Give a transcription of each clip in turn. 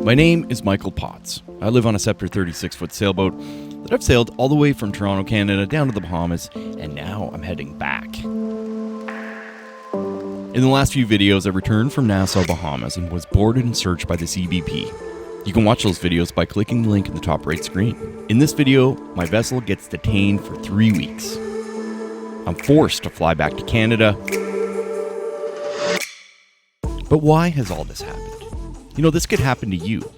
My name is Michael Potts. I live on a Scepter 36-foot sailboat that I've sailed all the way from Toronto, Canada, down to the Bahamas, and now I'm heading back. In the last few videos, I returned from Nassau, Bahamas, and was boarded and searched by the CBP. You can watch those videos by clicking the link in the top right screen. In this video, my vessel gets detained for 3 weeks. I'm forced to fly back to Canada. But why has all this happened? You know, this could happen to you.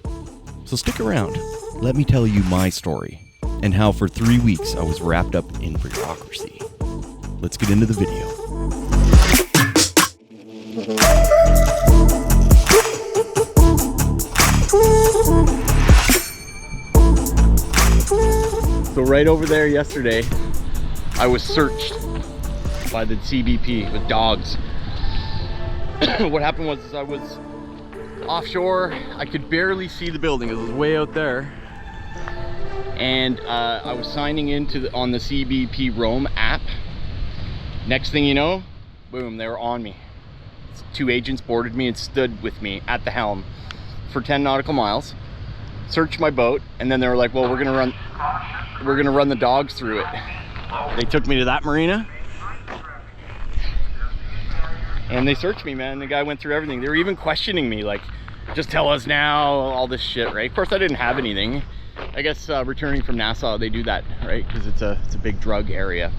So stick around. Let me tell you my story and how for 3 weeks I was wrapped up in bureaucracy. Let's get into the video. So right over there yesterday, I was searched by the CBP with dogs. What happened was I was offshore. I could barely see the building. It was way out there. And I was signing into on the CBP Roam app. Next thing you know, boom, they were on me. 2 agents boarded me and stood with me at the helm for 10 nautical miles, searched my boat, and then they were like, well, we're gonna run the dogs through it. They took me to that marina and they searched me, man. The guy went through everything. They were even questioning me, like, just tell us now, all this shit, right? Of course, I didn't have anything. I guess returning from Nassau, they do that, right? Because it's a big drug area.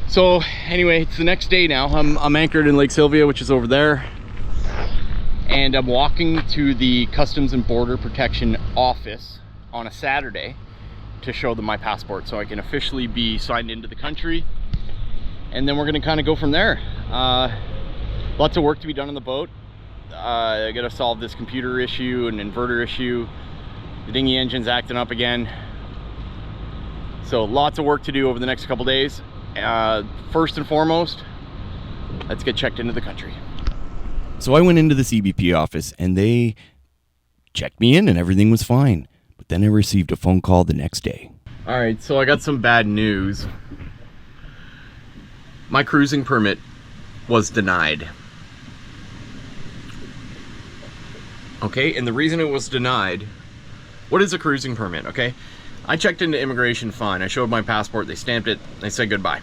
So anyway, it's the next day now. I'm anchored in Lake Sylvia, which is over there. And I'm walking to the Customs and Border Protection office on a Saturday to show them my passport so I can officially be signed into the country. And then we're gonna kind of go from there. Lots of work to be done on the boat. I gotta solve this computer issue and inverter issue. The dinghy engine's acting up again. So lots of work to do over the next couple days. First and foremost, let's get checked into the country. So I went into the CBP office and they checked me in and everything was fine. But then I received a phone call the next day. All right, so I got some bad news. My cruising permit was denied. Okay, and the reason it was denied, what is a cruising permit, okay? I checked into immigration fine. I showed my passport, they stamped it, they said goodbye.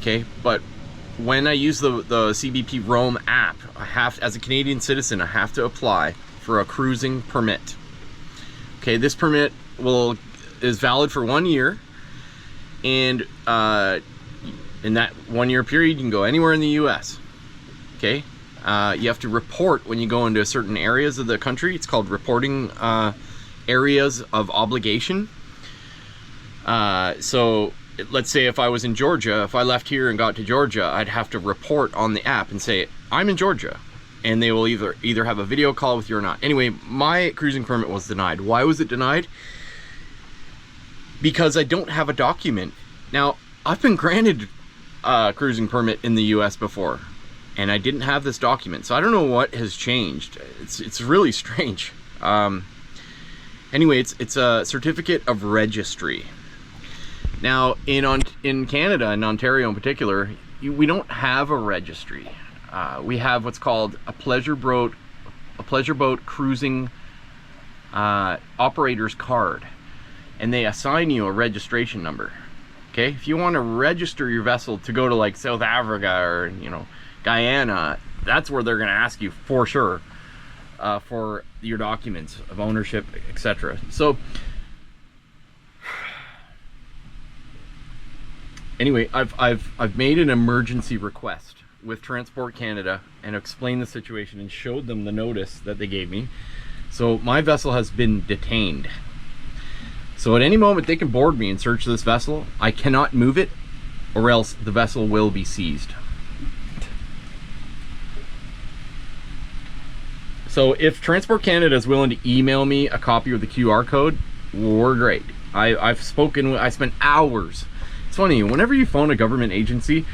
Okay, but when I use the CBP Roam app, I have, as a Canadian citizen, I have to apply for a cruising permit. Okay, this permit is valid for 1 year, and in that 1 year period, you can go anywhere in the US. Okay, you have to report when you go into certain areas of the country. It's called reporting areas of obligation. So let's say if I was in Georgia, if I left here and got to Georgia, I'd have to report on the app and say, I'm in Georgia. And they will either have a video call with you or not. Anyway, my cruising permit was denied. Why was it denied? Because I don't have a document. Now, I've been granted a cruising permit in the US before, and I didn't have this document. So I don't know what has changed. It's really strange. Anyway, it's a certificate of registry. Now, in Canada, in Ontario in particular, we don't have a registry. We have what's called a pleasure boat cruising operator's card, and they assign you a registration number. Okay, if you want to register your vessel to go to like South Africa or Guyana, that's where they're going to ask you for sure for your documents of ownership, etc. So anyway, I've made an emergency request with Transport Canada and explained the situation and showed them the notice that they gave me. So my vessel has been detained. So at any moment they can board me and search this vessel. I cannot move it, or else the vessel will be seized. So if Transport Canada is willing to email me a copy of the QR code, we're great. I spent hours. It's funny, whenever you phone a government agency,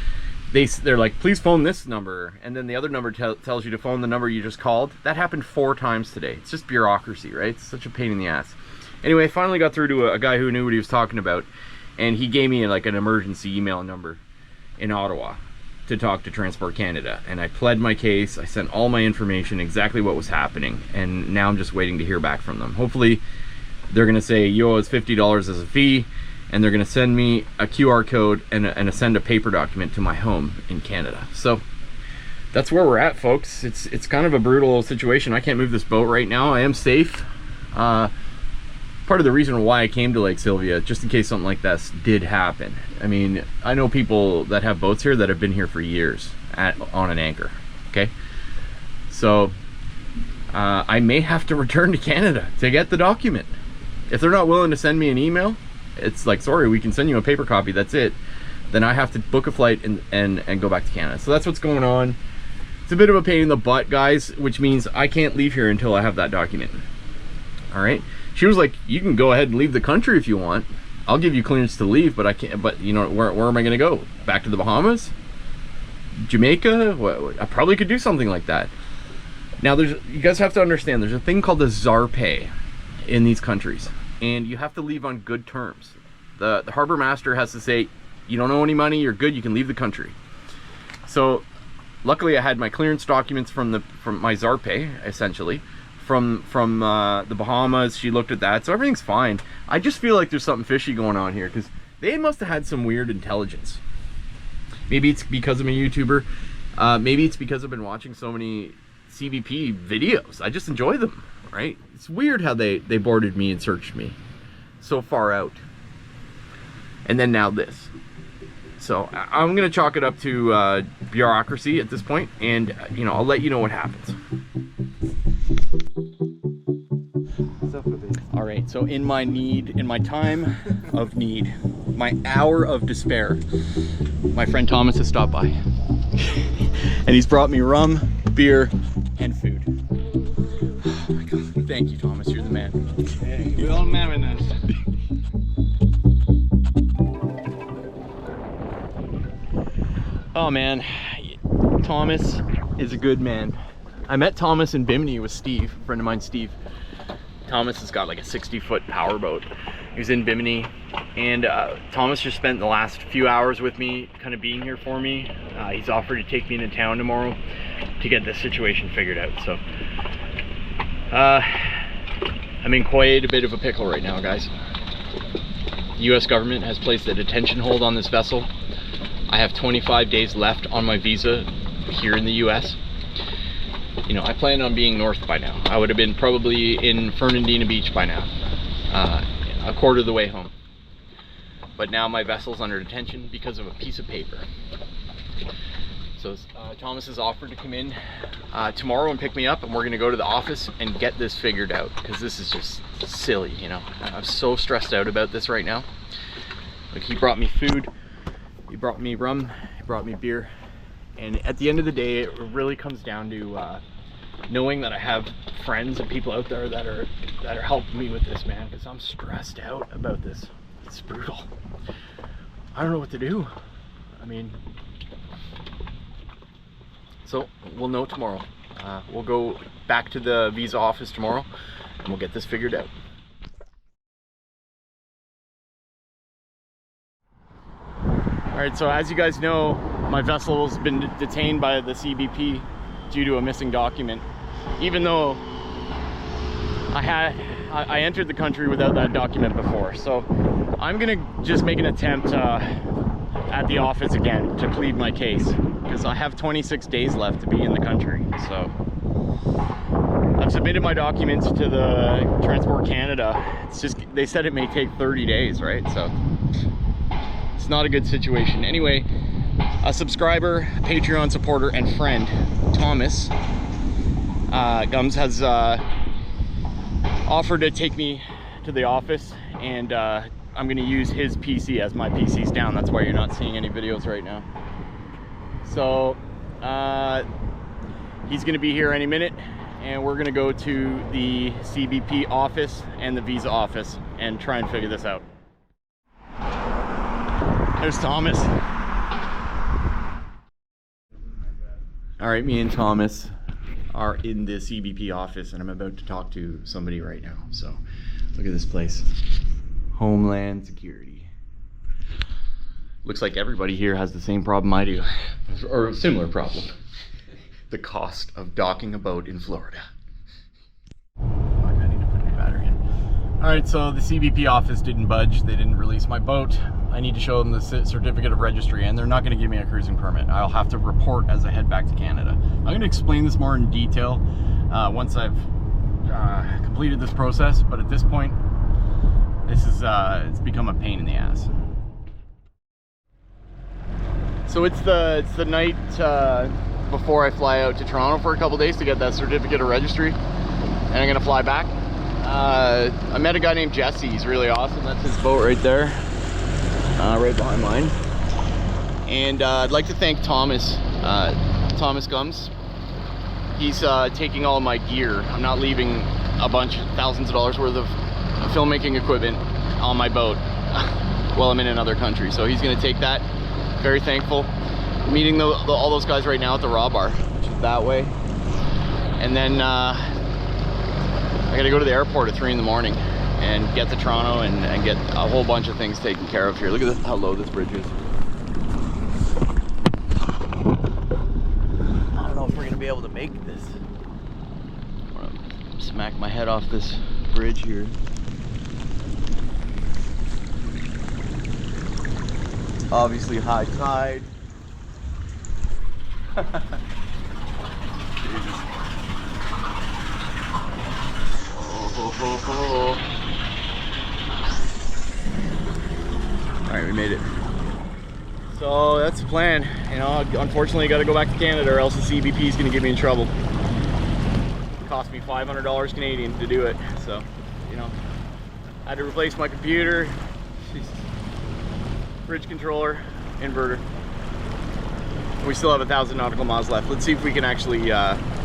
they're like, please phone this number, and then the other number tells you to phone the number you just called. That happened 4 times today. It's just bureaucracy, right? It's such a pain in the ass. Anyway, I finally got through to a guy who knew what he was talking about, and he gave me like an emergency email number in Ottawa to talk to Transport Canada, and I pled my case. I sent all my information, exactly what was happening, and now I'm just waiting to hear back from them. Hopefully they're gonna say you owe us $50 as a fee, and they're gonna send me a QR code and send a paper document to my home in Canada. So that's where we're at, folks. It's kind of a brutal situation. I can't move this boat right now. I am safe. Part of the reason why I came to Lake Sylvia, just in case something like this did happen. I mean, I know people that have boats here that have been here for years on an anchor, okay? So I may have to return to Canada to get the document. If they're not willing to send me an email, it's like, sorry, we can send you a paper copy, that's it. Then I have to book a flight and go back to Canada. So that's what's going on. It's a bit of a pain in the butt, guys, which means I can't leave here until I have that document. All right. She was like, you can go ahead and leave the country if you want. I'll give you clearance to leave, but I can't. But you know, where am I going to go? Back to the Bahamas? Jamaica? I probably could do something like that. Now, you guys have to understand, there's a thing called the Zarpay in these countries, and you have to leave on good terms. The harbor master has to say, you don't owe any money, you're good, you can leave the country. So luckily I had my clearance documents from my Zarpay, essentially, from the Bahamas. She looked at that, so everything's fine. I just feel like there's something fishy going on here, because they must have had some weird intelligence. Maybe it's because I'm a YouTuber. Maybe it's because I've been watching so many CBP videos. I just enjoy them, right? It's weird how they boarded me and searched me so far out. And then now this. So I'm gonna chalk it up to bureaucracy at this point, and you know, I'll let you know what happens. All right, so in my time of need, my hour of despair, my friend Thomas has stopped by. And he's brought me rum, beer, and food. Oh my God, thank you, Thomas, you're the man. Hey, we're all mariners. Oh man, Thomas is a good man. I met Thomas in Bimini with Steve, a friend of mine, Steve. Thomas has got like a 60-foot powerboat. He was in Bimini, and Thomas just spent the last few hours with me, kind of being here for me. He's offered to take me into town tomorrow to get this situation figured out. So I'm in quite a bit of a pickle right now, guys. The US government has placed a detention hold on this vessel. I have 25 days left on my visa here in the US. You know, I planned on being north by now. I would have been probably in Fernandina Beach by now, a quarter of the way home. But now my vessel's under detention because of a piece of paper. So Thomas has offered to come in tomorrow and pick me up, and we're gonna go to the office and get this figured out, because this is just silly, you know. I'm so stressed out about this right now. Like, he brought me food, he brought me rum, he brought me beer, and at the end of the day, it really comes down to knowing that I have friends and people out there that are helping me with this, man, because I'm stressed out about this. It's brutal. I don't know what to do. I mean, so we'll know tomorrow. We'll go back to the visa office tomorrow and we'll get this figured out. All right, so as you guys know, my vessel's been detained by the CBP due to a missing document, even though I entered the country without that document before. So I'm gonna just make an attempt at the office again to plead my case, because I have 26 days left to be in the country. So I've submitted my documents to the Transport Canada. It's just, they said it may take 30 days, right? So it's not a good situation. Anyway, a subscriber, Patreon supporter, and friend, Thomas Gums, has offered to take me to the office, and I'm gonna use his PC as my PC's down. That's why you're not seeing any videos right now. So he's gonna be here any minute, and we're gonna go to the CBP office and the visa office and try and figure this out. There's Thomas. All right, me and Thomas are in the CBP office, and I'm about to talk to somebody right now. So look at this place. Homeland Security. Looks like everybody here has the same problem I do, or a similar problem. The cost of docking a boat in Florida. I need to put a new battery in. All right, so the CBP office didn't budge. They didn't release my boat. I need to show them the certificate of registry, and they're not going to give me a cruising permit. I'll have to report as I head back to Canada. I'm going to explain this more in detail once I've completed this process, but at this point, this is it's become a pain in the ass. So it's the night before I fly out to Toronto for a couple days to get that certificate of registry, and I'm gonna fly back. I met a guy named Jesse. He's really awesome. That's his boat right there, right behind mine. And I'd like to thank Thomas Gums. He's taking all of my gear. I'm not leaving a bunch, thousands of dollars worth of filmmaking equipment on my boat while I'm in another country. So he's gonna take that. Very thankful. Meeting all those guys right now at the Raw Bar, which is that way. And then I gotta go to the airport at 3 in the morning and get to Toronto and get a whole bunch of things taken care of here. Look at this, how low this bridge is. I don't know if we're gonna be able to make this. I'm gonna smack my head off this bridge here. Obviously high tide. Jesus. Oh. All right, we made it. So that's the plan. You know, unfortunately, I got to go back to Canada, or else the CBP is going to get me in trouble. It cost me $500 Canadian to do it. So, you know, I had to replace my computer. Jesus. Bridge controller, inverter. We still have 1,000 nautical miles left. Let's see if we can actually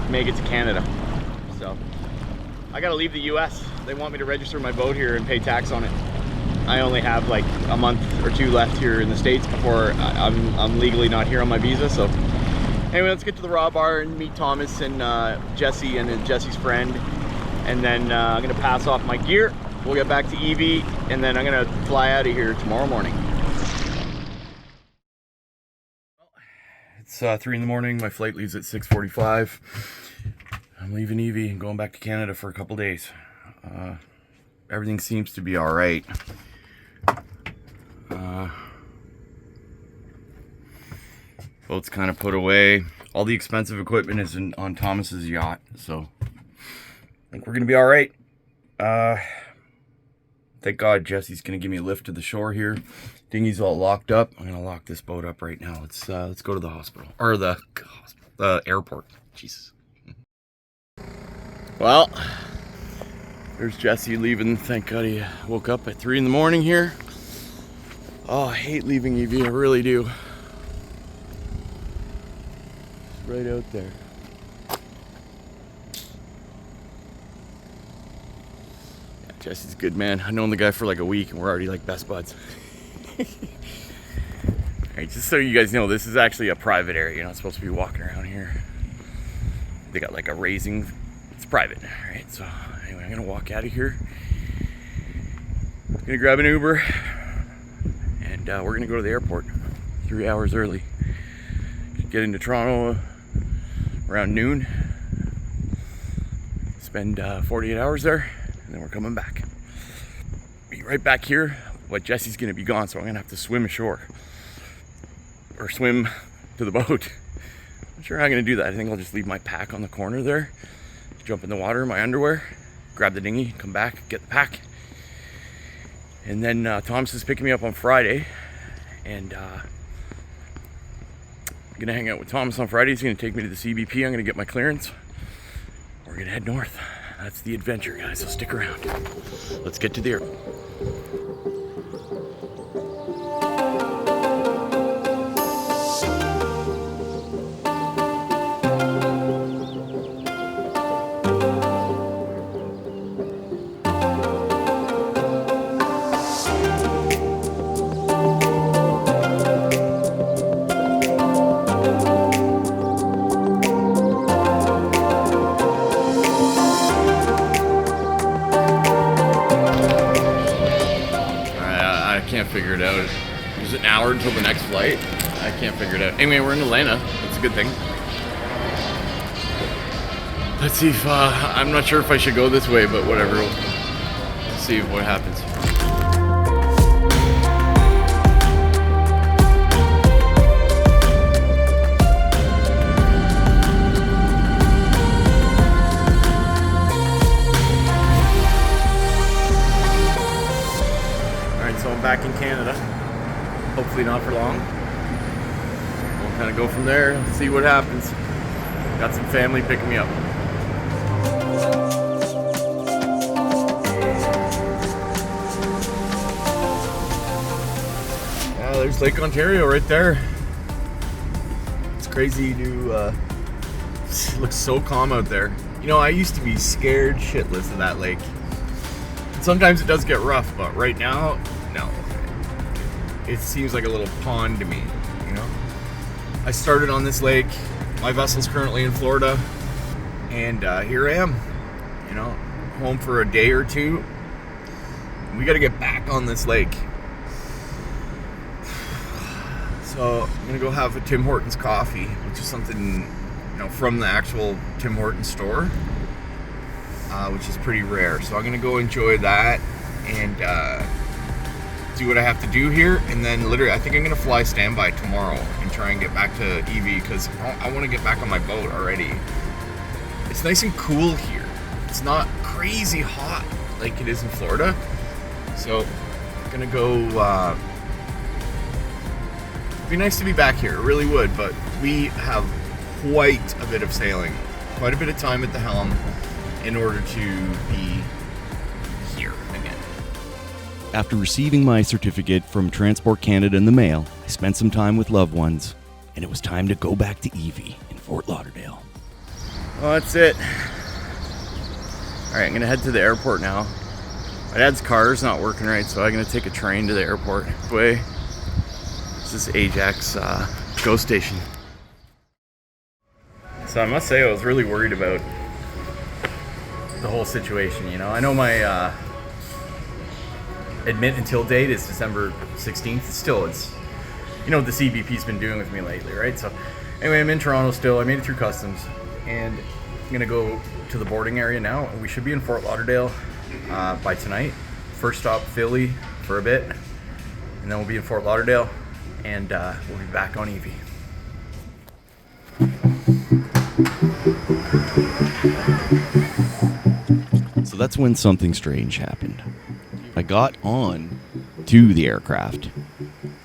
make it to Canada. So I gotta leave the US. They want me to register my boat here and pay tax on it. I only have like a month or two left here in the States before I'm legally not here on my visa. So anyway, let's get to the Raw Bar and meet Thomas and Jesse and Jesse's friend. And then I'm gonna pass off my gear. We'll get back to Eevee, and then I'm gonna fly out of here tomorrow morning. It's 3 in the morning. My flight leaves at 6:45. I'm leaving Eevee and going back to Canada for a couple days. Everything seems to be all right. Boat's kind of put away. All the expensive equipment is on Thomas's yacht, so I think we're gonna be all right. Thank God Jesse's gonna give me a lift to the shore here. Dinghy's all locked up. I'm gonna lock this boat up right now. Let's go to the hospital, or the airport. Jesus. Well, there's Jesse leaving. Thank God he woke up at 3 in the morning here. Oh, I hate leaving Eevee. I really do. It's right out there. Yeah, Jesse's a good man. I've known the guy for like a week, and we're already like best buds. Alright, just so you guys know, this is actually a private area. You're not supposed to be walking around here. They got like a raising. It's private. Alright, so anyway, I'm gonna walk out of here. I'm gonna grab an Uber, and we're gonna go to the airport 3 hours early. Get into Toronto around noon. Spend 48 hours there, and then we're coming back. Be right back here. But Jesse's gonna be gone, so I'm gonna have to swim ashore or swim to the boat. I'm not sure how I'm gonna do that. I think I'll just leave my pack on the corner there, jump in the water in my underwear, grab the dinghy, come back, get the pack. And then Thomas is picking me up on Friday, and I'm gonna hang out with Thomas on Friday. He's gonna take me to the CBP. I'm gonna get my clearance. We're gonna head north. That's the adventure, guys, so stick around. Let's get to the airport. Can't figure it out. an hour until the next flight. I can't figure it out. Anyway, we're in Atlanta. That's a good thing. Let's see if, I'm not sure if I should go this way, but whatever. Let's see what happens. Alright, so I'm back in Canada. Hopefully not for long. We'll kind of go from there, see what happens. Got some family picking me up. There's Lake Ontario right there. It's crazy to, it looks so calm out there. You know, I used to be scared shitless of that lake. And sometimes it does get rough, but right now, no. It seems like a little pond to me, you know? I started on this lake. My vessel's currently in Florida. And here I am, you know, home for a day or two. We gotta get back on this lake. So I'm gonna go have a Tim Hortons coffee, which is something, you know, from the actual Tim Hortons store, which is pretty rare. So I'm gonna go enjoy that and do what I have to do here, and then literally I think I'm gonna fly standby tomorrow and try and get back to Eevee because I want to get back on my boat already. It's nice and cool here. It's not crazy hot like it is in Florida. So I'm gonna go. It'd be nice to be back here, it really would, but we have quite a bit of sailing, quite a bit of time at the helm in order to be here again. After receiving my certificate from Transport Canada in the mail, I spent some time with loved ones, and it was time to go back to Eevee in Fort Lauderdale. Well, that's it. All right, I'm gonna head to the airport now. My dad's car is not working right, so I'm gonna take a train to the airport. Way. This is Ajax GO station. So I must say I was really worried about the whole situation, you know. I know my admit until date is December 16th. Still, it's, you know, what the CBP's been doing with me lately, right? So anyway, I'm in Toronto still. I made it through customs, and I'm gonna go to the boarding area now. We should be in Fort Lauderdale by tonight. First stop, Philly for a bit, and then we'll be in Fort Lauderdale. And we'll be back on Eevee. So that's when something strange happened. I got on to the aircraft.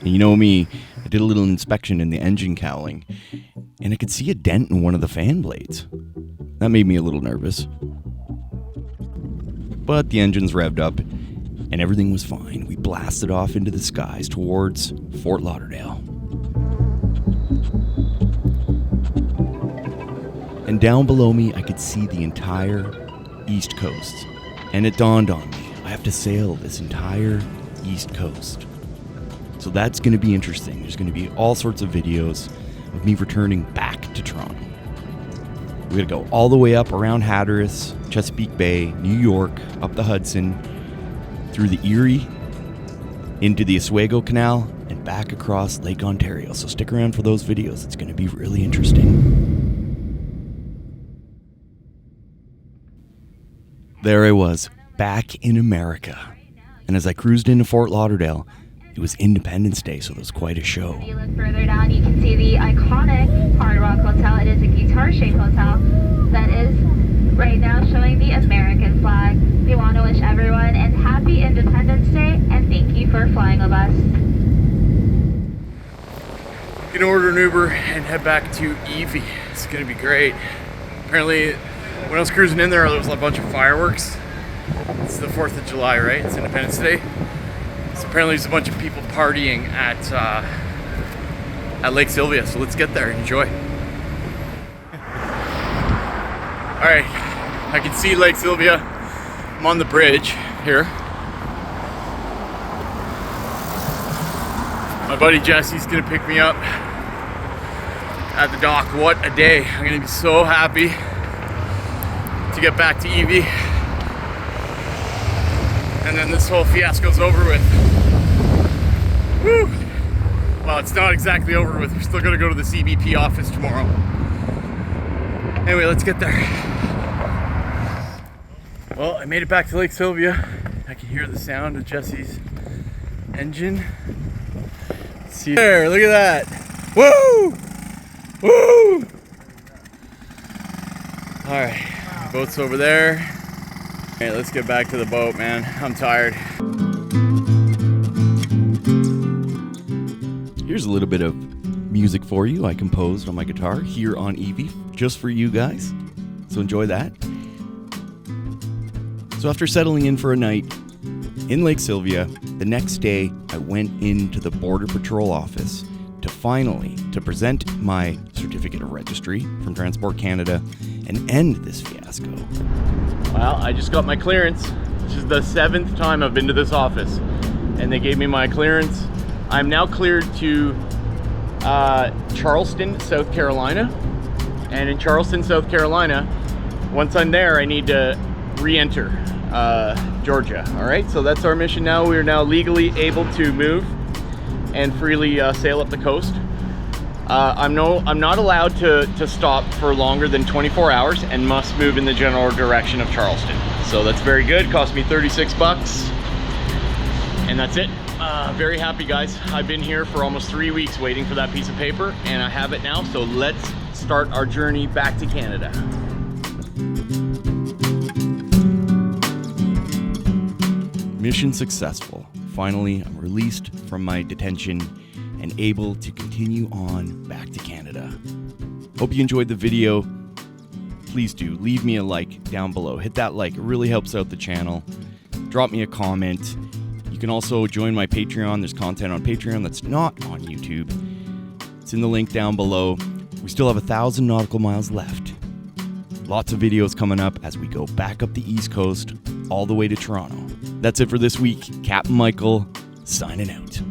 And you know me, I did a little inspection in the engine cowling, and I could see a dent in one of the fan blades. That made me a little nervous. But the engine's revved up, and everything was fine. We blasted off into the skies towards Fort Lauderdale. And down below me, I could see the entire East Coast. And it dawned on me, I have to sail this entire East Coast. So that's going to be interesting. There's going to be all sorts of videos of me returning back to Toronto. We're going to go all the way up around Hatteras, Chesapeake Bay, New York, up the Hudson, through the Erie, into the Oswego Canal, and back across Lake Ontario. So stick around for those videos. It's going to be really interesting. There I was, back in America. And as I cruised into Fort Lauderdale, it was Independence Day, so it was quite a show. If you look further down, you can see the iconic Hard Rock Hotel. It is a guitar-shaped hotel that is right now showing the American flag. We want to wish everyone a happy Independence Day, and thank you for flying with us. Gonna order an Uber and head back to Eevee. It's gonna be great. Apparently, when I was cruising in there was a bunch of fireworks. It's the 4th of July, right? It's Independence Day. So apparently there's a bunch of people partying at Lake Sylvia, so let's get there and enjoy. Alright, I can see Lake Sylvia. I'm on the bridge here. My buddy Jesse's gonna pick me up at the dock. What a day. I'm gonna be so happy to get back to Eevee. And then this whole fiasco's over with. Woo! Well, it's not exactly over with. We're still gonna go to the CBP office tomorrow. Anyway, let's get there. Well, I made it back to Lake Sylvia. I can hear the sound of Jesse's engine. Let's see there, look at that. Woo! Woo! All right, boat's over there. Hey, let's get back to the boat, man. I'm tired. Here's a little bit of music for you I composed on my guitar here on Eevee, just for you guys. So enjoy that. So after settling in for a night in Lake Sylvia, the next day I went into the Border Patrol office to present my certificate of registry from Transport Canada and end this fiasco. Well, I just got my clearance. This is the 7th time I've been to this office, and they gave me my clearance. I'm now cleared to Charleston, South Carolina. And in Charleston, South Carolina, once I'm there, I need to re-enter Georgia. All right, so that's our mission now. We are now legally able to move and freely sail up the coast. I'm not allowed to stop for longer than 24 hours and must move in the general direction of Charleston. So that's very good. Cost me 36 bucks, and that's it. Very happy, guys. I've been here for almost 3 weeks waiting for that piece of paper, and I have it now. So let's start our journey back to Canada. Mission successful. Finally, I'm released from my detention and able to continue on back to Canada. Hope you enjoyed the video. Please do leave me a like down below. Hit that like, it really helps out the channel. Drop me a comment. You can also join my Patreon. There's content on Patreon that's not on YouTube. It's in the link down below. We still have 1,000 nautical miles left. Lots of videos coming up as we go back up the East Coast all the way to Toronto. That's it for this week. Captain Michael signing out.